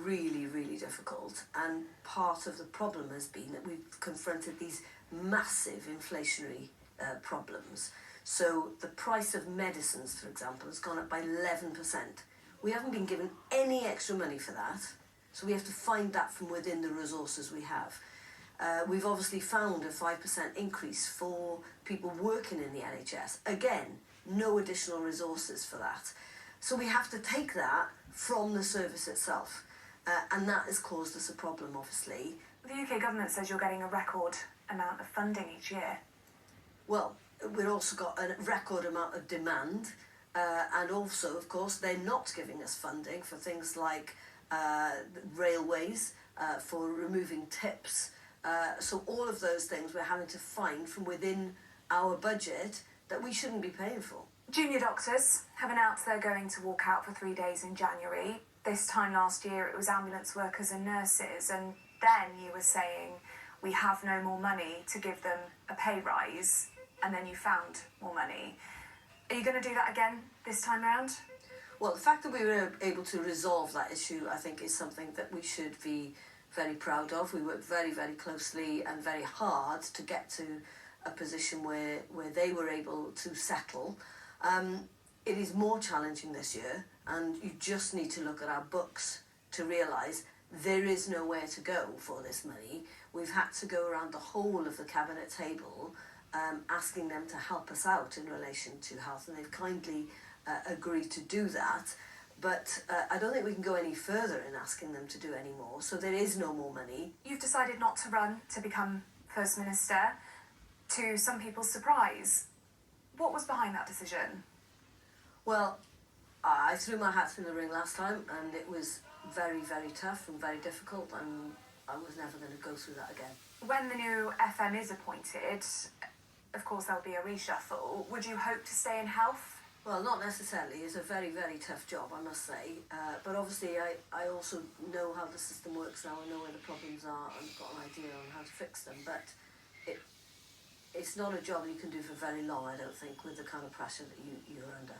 really, really difficult, and part of the problem has been that we've confronted these massive inflationary problems. So the price of medicines, for example, has gone up by 11%. We haven't been given any extra money for that, so we have to find that from within the resources we have. We've obviously found a 5% increase for people working in the NHS. Again, no additional resources for that. So we have to take that from the service itself. And that has caused us a problem, obviously. The UK government says you're getting a record amount of funding each year. Well, we've also got a record amount of demand. And also, of course, they're not giving us funding for things like railways, for removing tips. So all of those things we're having to find from within our budget that we shouldn't be paying for. Junior doctors have announced they're going to walk out for 3 days in January. This time last year it was ambulance workers and nurses, and then you were saying we have no more money to give them a pay rise, and then you found more money. Are you going to do that again this time round? Well, the fact that we were able to resolve that issue, I think, is something that we should be very proud of. We worked very, very closely and very hard to get to a position where they were able to settle. It is more challenging this year, and you just need to look at our books to realise there is nowhere to go for this money. We've had to go around the whole of the cabinet table asking them to help us out in relation to health, and they've kindly agreed to do that. But I don't think we can go any further in asking them to do any more, so there is no more money. You've decided not to run to become First Minister, to some people's surprise. What was behind that decision? Well, I threw my hat in the ring last time, and it was very, very tough and very difficult, and I was never going to go through that again. When the new FM is appointed, of course there'll be a reshuffle. Would you hope to stay in health? Well, not necessarily. It's a very, very tough job, I must say. But obviously I also know how the system works now. I know where the problems are and got an idea on how to fix them. But it's not a job you can do for very long, I don't think, with the kind of pressure that you're under.